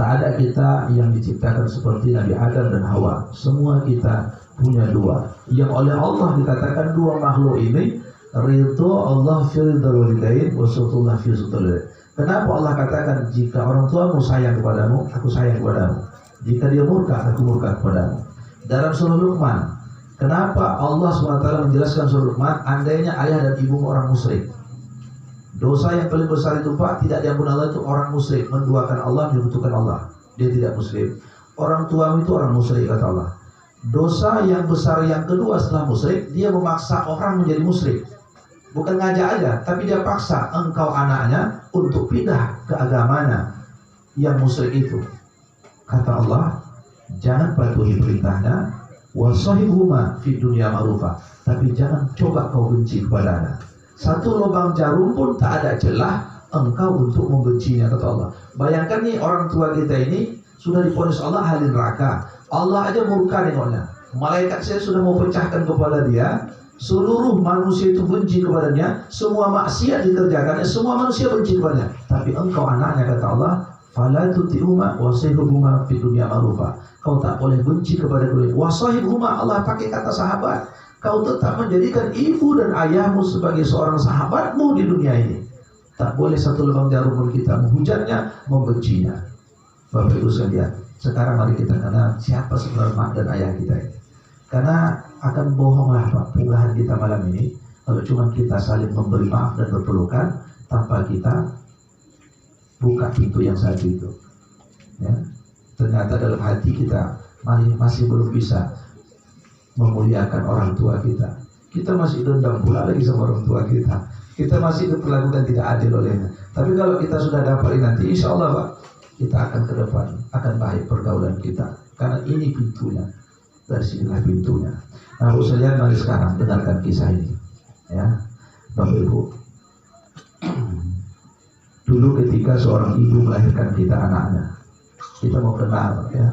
Tak ada kita yang diciptakan seperti Nabi Adam dan Hawa. Semua kita punya dua. Yang oleh Allah dikatakan dua makhluk ini ridho Allah fi ridhal walidain wa sutullah fi sutul walidain. Kenapa Allah katakan jika orang tuamu sayang kepadamu, aku sayang kepadamu. Jika dia murka, aku murka kepadamu. Dalam surah Luqman, kenapa Allah SWT menjelaskan surah Luqman, andainya ayah dan ibumu orang musyrik. Dosa yang paling besar itu Pak, tidak diampuni Allah itu orang musyrik, menduakan Allah, menyekutukan Allah. Dia tidak muslim. Orang tuamu itu orang musyrik kata Allah. Dosa yang besar yang kedua setelah musyrik, dia memaksa orang menjadi musyrik. Bukan ngajak aja, tapi dia paksa engkau anaknya untuk pindah ke agamanya yang musyrik itu. Kata Allah, jangan patuhi perintahnya, wasahibhuma fi dunya ma'rufa, tapi jangan coba kau benci kepadanya. Satu lubang jarum pun tak ada celah engkau untuk membencinya kata Allah. Bayangkan nih orang tua kita ini sudah divonis Allah ahli neraka. Allah aja murka nengoknya. Malaikat saya sudah mau pecahkan kepala dia. Seluruh manusia itu benci kepadanya. Semua maksiat dikerjakannya. Semua manusia benci kepadanya. Tapi engkau anaknya kata Allah, fala tuti'huma wasahibhuma fid dunya ma'rufa. Kau tak boleh benci kepada kedua. Wasahibhuma, Allah pakai kata sahabat. Kau tetap menjadikan ibu dan ayahmu sebagai seorang sahabatmu di dunia ini. Tak boleh satu lubang jarum pun kita menghujatnya, membencinya. Bapak Ibu sekalian, sekarang mari kita kenal siapa sebenarnya mak dan ayah kita ini. Karena akan bohonglah Pak penggahan kita malam ini kalau cuma kita saling memberi maaf dan berpelukan tanpa kita buka pintu yang satu itu. Ya. Ternyata dalam hati kita masih belum bisa memuliakan orang tua kita. Kita masih dendam pula lagi sama orang tua kita. Kita masih diperlakukan tidak adil olehnya. Tapi kalau kita sudah dapat nanti, insya Allah Pak, kita akan ke depan, akan baik pergaulan kita. Karena ini pintunya. Dari sinilah pintunya. Nah, sekalian mari sekarang dengarkan kisah ini. Ya, Bapak Ibu. Dulu ketika seorang ibu melahirkan kita anaknya, kita mau kenal ya.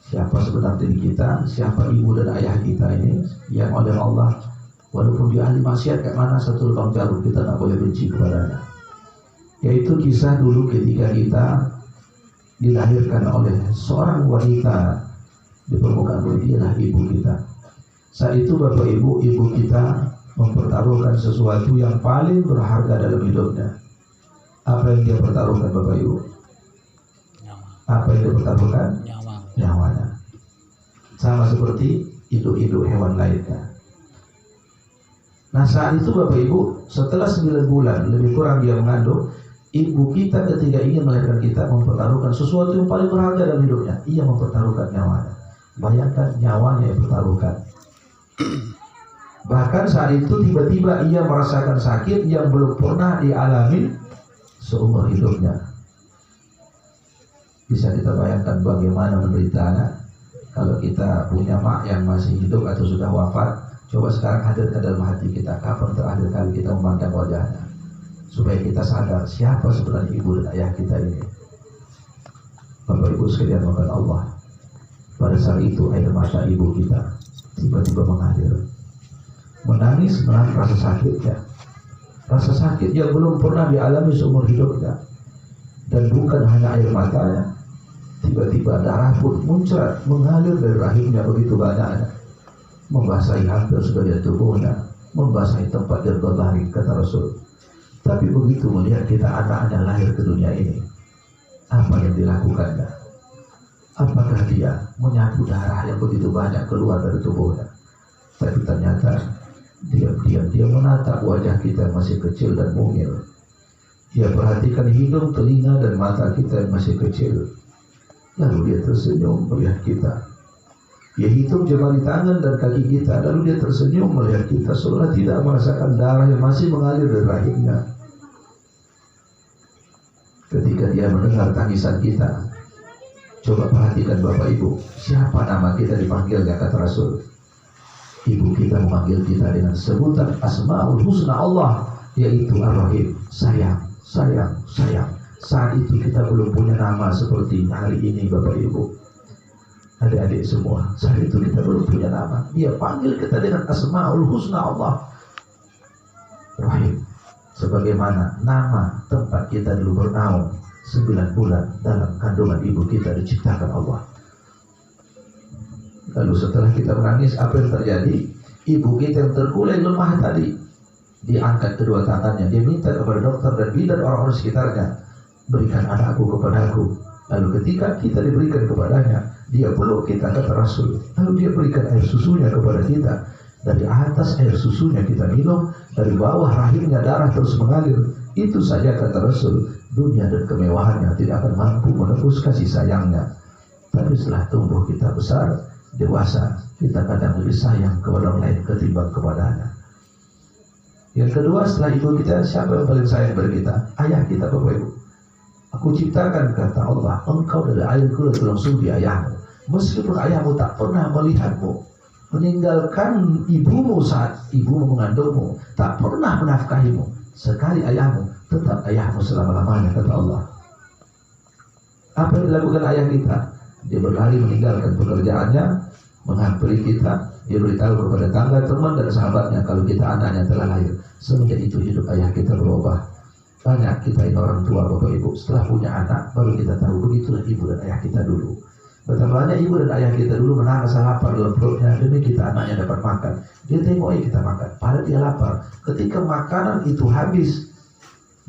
Siapa sebenarnya diri kita, siapa ibu dan ayah kita ini yang oleh Allah, walaupun dia ahli maksiat kayak mana satu lubang jarum kita tak boleh benci kepadanya. Yaitu kisah dulu ketika kita dilahirkan oleh seorang wanita di permukaan bumi, dialah ibu kita. Saat itu Bapak Ibu, ibu kita mempertaruhkan sesuatu yang paling berharga dalam hidupnya. Apa yang dia pertaruhkan Bapak Ibu? Apa yang dia pertaruhkan? Nyawanya. Sama seperti induk-induk hewan lainnya. Nah saat itu Bapak Ibu, setelah 9 bulan lebih kurang dia mengandung, ibu kita ketika ingin melahirkan kita mempertaruhkan sesuatu yang paling berharga dalam hidupnya. Ia mempertaruhkan nyawanya. Bayangkan nyawanya yang dipertaruhkan. Bahkan saat itu tiba-tiba ia merasakan sakit yang belum pernah dialami seumur hidupnya. Bisa kita bayangkan bagaimana menderitanya kalau kita punya mak yang masih hidup atau sudah wafat. Coba sekarang hadirkan dalam hati kita kapan terakhir kali kita memandang wajahnya, supaya kita sadar siapa sebenarnya ibu dan ayah kita ini. Bapak Ibu sekalian mohon Allah, pada saat itu air mata ibu kita tiba-tiba mengalir, menangis menahan rasa sakitnya, rasa sakit yang belum pernah dialami seumur hidupnya. Dan bukan hanya air matanya, tiba-tiba darah pun muncrat mengalir dari rahimnya begitu banyaknya, membasahi hampir sebagian tubuhnya, membasahi tempat dia berlari kata Rasul. Tapi begitu melihat kita anaknya lahir ke dunia ini, apa yang dilakukannya? Apakah dia menyapu darah yang begitu banyak keluar dari tubuhnya? Tapi ternyata diam-diam dia menatap wajah kita yang masih kecil dan mungil. Dia perhatikan hidung, telinga, dan mata kita yang masih kecil. Lalu dia tersenyum melihat kita. Dia hitung jemari tangan dan kaki kita. Lalu dia tersenyum melihat kita seolah tidak merasakan darah yang masih mengalir dari rahimnya. Ketika dia mendengar tangisan kita, coba perhatikan Bapak Ibu, siapa nama kita dipanggilnya kata Rasul. Ibu kita memanggil kita dengan sebutan Asmaul Husna Allah, yaitu Ar-Rahim, sayang, sayang, sayang. Saat itu kita belum punya nama seperti hari ini Bapak Ibu. Adik-adik semua, saat itu kita belum punya nama. Dia panggil kita dengan Asmaul Husna Allah, Rahim. Sebagaimana nama tempat kita dulu bernaung 9 bulan dalam kandungan ibu kita diciptakan Allah. Lalu setelah kita menangis, apa yang terjadi? Ibu kita yang terkulai lemah tadi diangkat kedua tangannya, dia minta kepada dokter dan bidan orang-orang sekitarnya, berikan anakku kepadaku. Lalu ketika kita diberikan kepadanya, dia peluk kita, kata Rasul. Lalu dia berikan air susunya kepada kita. Dari atas air susunya kita minum, dari bawah rahimnya darah terus mengalir. Itu saja, kata Rasul, dunia dan kemewahannya tidak akan mampu menebus kasih sayangnya. Tapi setelah tumbuh kita besar, dewasa, kita kadang lebih sayang kepada orang lain ketimbang kepadanya. Yang kedua, setelah ibu kita, siapa yang paling sayang kepada kita? Ayah kita, Bapak Ibu. Aku ciptakan, kata Allah, engkau dari air kula tulang sumbi ayahmu. Meskipun ayahmu tak pernah melihatmu, meninggalkan ibumu saat ibumu mengandungmu, tak pernah menafkahimu, sekali ayahmu, tetap ayahmu selama-lamanya, kata Allah. Apa yang dilakukan ayah kita? Dia berlari meninggalkan pekerjaannya, menghampiri kita. Dia beritahu kepada tangga, teman, dan sahabatnya kalau kita anaknya telah lahir. Semenjak itu hidup ayah kita berubah. Banyak kita ini orang tua, Bapak Ibu, setelah punya anak baru kita tahu begitulah ibu dan ayah kita dulu. Betapa banyak ibu dan ayah kita dulu menahan rasa lapar dalam perutnya demi kita anaknya dapat makan. Dia tengok kita makan, padahal dia lapar. Ketika makanan itu habis,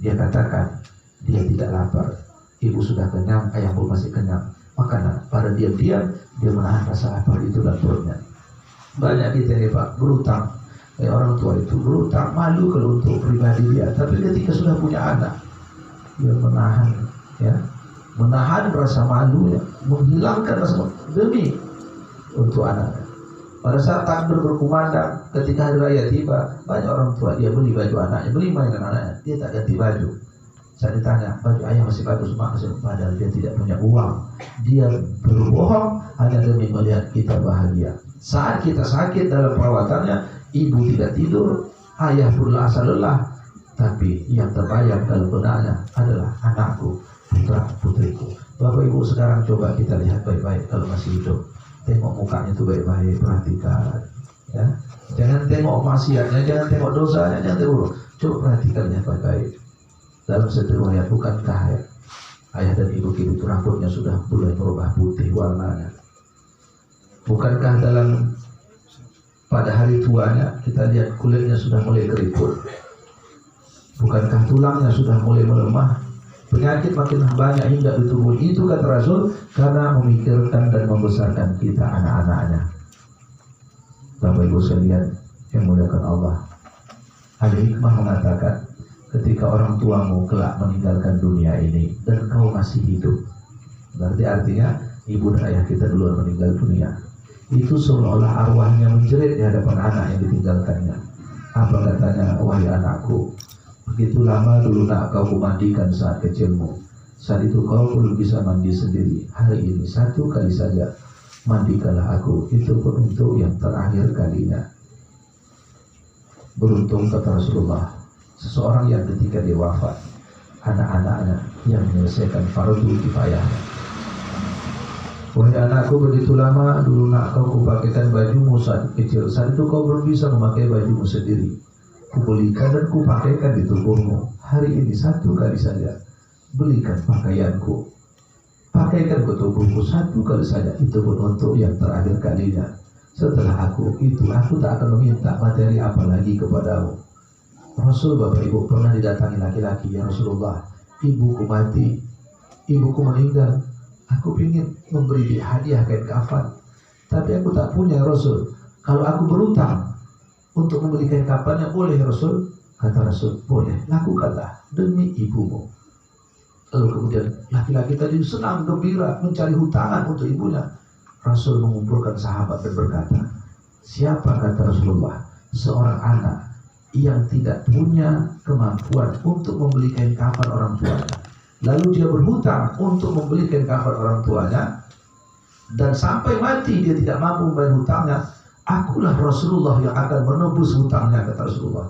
dia katakan dia tidak lapar. Ibu sudah kenyang, ayah pun masih kenyang. Makanan, pada diam-diam dia menahan rasa lapar itu dalam perutnya. Banyak kita ini Pak berutang. Orang tua itu berutang, malu kalau untuk pribadi dia, tapi ketika sudah punya anak, dia menahan rasa malunya, menghilangkan rasa malu demi untuk anaknya. Pada saat takbir berkumandang, ketika hari raya tiba, banyak orang tua dia beli baju anaknya, beli mainan anaknya, dia tak ganti baju. Saya ditanya, baju ayah masih bagus, masih, padahal dia tidak punya uang. Dia berbohong hanya demi melihat kita bahagia. Saat kita sakit dalam perawatannya, ibu tidak tidur, ayah pun rasa lelah, tapi yang terbayang dalam benaknya adalah anakku, putra putriku. Bapak Ibu sekarang coba kita lihat baik-baik kalau masih hidup. Tengok mukanya itu baik-baik, perhatikan. Ya. Jangan tengok maksiatnya, jangan tengok dosanya, jangan tengok. Coba perhatikan lihat baik-baik. Dalam satu riwayat, bukankah ayah dan ibu kita itu rambutnya sudah mulai berubah putih warnanya? Bukankah pada hari tuanya kita lihat kulitnya sudah mulai keriput? Bukankah tulangnya sudah mulai melemah? Penyakit makin banyak hingga di tubuh itu, kata Rasul, karena memikirkan dan membesarkan kita anak-anaknya. Bapak Ibu sekalian yang muliakan Allah, ada hikmah mengatakan, ketika orang tuamu kelak meninggalkan dunia ini dan kau masih hidup, berarti artinya ibu dan ayah kita duluan meninggal dunia. Itu seolah-olah arwahnya menjerit di hadapan anak yang ditinggalkannya. Apa katanya? Wahai anakku, begitu lama dulu nak kau kumandikan saat kecilmu. Saat itu kau belum bisa mandi sendiri. Hari ini satu kali saja mandikanlah aku, itu pun untuk yang terakhir kalinya. Beruntung, kata Rasulullah, seseorang yang ketika dia wafat, anak-anaknya yang menyelesaikan fardu kifayahnya. Wahai anakku, begitu lama dulu nak kau kupakaikan bajumu saat kecil. Saat itu kau belum bisa memakai bajumu sendiri. Kubelikan dan kupakaikan di tubuhmu. Hari ini satu kali saja belikan pakaianku. Pakaikan ke tubuhku satu kali saja. Itu pun untuk yang terakhir kalinya. Setelah aku tak akan meminta materi apa lagi kepadamu. Rasul, Bapak Ibu, pernah didatangi laki-laki, ya Rasulullah, ibuku mati, ibuku meninggal. Aku ingin memberi dia hadiah kain kafan, tapi aku tak punya, Rasul. Kalau aku berutang untuk membeli kain kafannya, boleh, Rasul? Kata Rasul, boleh, lakukanlah demi ibumu. Lalu kemudian laki-laki tadi senang gembira mencari hutangan untuk ibunya. Rasul mengumpulkan sahabat dan berkata, siapa, kata Rasulullah, seorang anak yang tidak punya kemampuan untuk membeli kain kafan orang tuanya, lalu dia berhutang untuk membeli kain kafan orang tuanya, dan sampai mati dia tidak mampu membayar hutangnya, akulah Rasulullah yang akan menebus hutangnya, kata Rasulullah.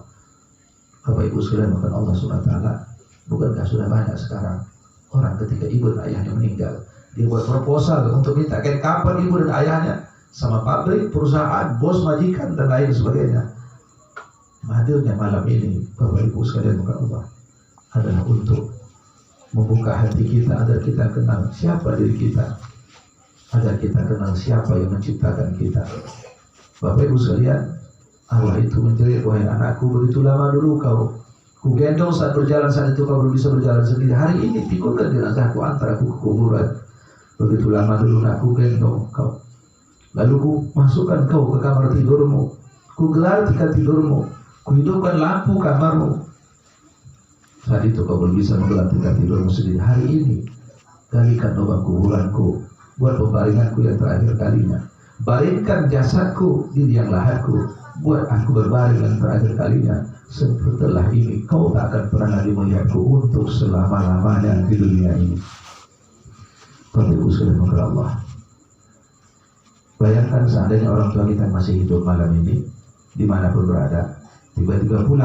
Bapak Ibu sekalian, maka Allah SWT, bukankah sudah banyak sekarang orang ketika ibu dan ayahnya meninggal, dia buat proposal untuk minta kain kafan ibu dan ayahnya sama pabrik, perusahaan, bos, majikan, dan lain sebagainya. Hadirnya malam ini, Bapak Ibu sekalian, maka Allah adalah untuk membuka hati kita agar kita kenal siapa diri kita, agar kita kenal siapa yang menciptakan kita. Bapak Ibu sekalian, Allah itu menjerit, wahai anakku, begitu lama dulu ku gendong saat berjalan, saat itu kau belum bisa berjalan sendiri. Hari ini pikulkan jenazahku, antar aku ke kuburan. Begitu lama dulu aku gendong kau, lalu ku masukkan kau ke kamar tidurmu, ku gelar tikar tidurmu, ku hidupkan lampu kamarmu. Saat itu kau belum bisa menggelar tikar tidurmu sendiri. Hari ini galikan lubang kuburanku, buat pembaringanku yang terakhir kalinya. Baringkan jasadku di liang lahatku, buat aku berbaring yang terakhir kalinya. Setelah ini kau tak akan pernah lagi melihatku untuk selama-lamanya di dunia ini. Bapak Ibu sekalian kepada Allah, bayangkan seandainya orang tua kita masih hidup malam ini, dimanapun berada, tiba-tiba pulang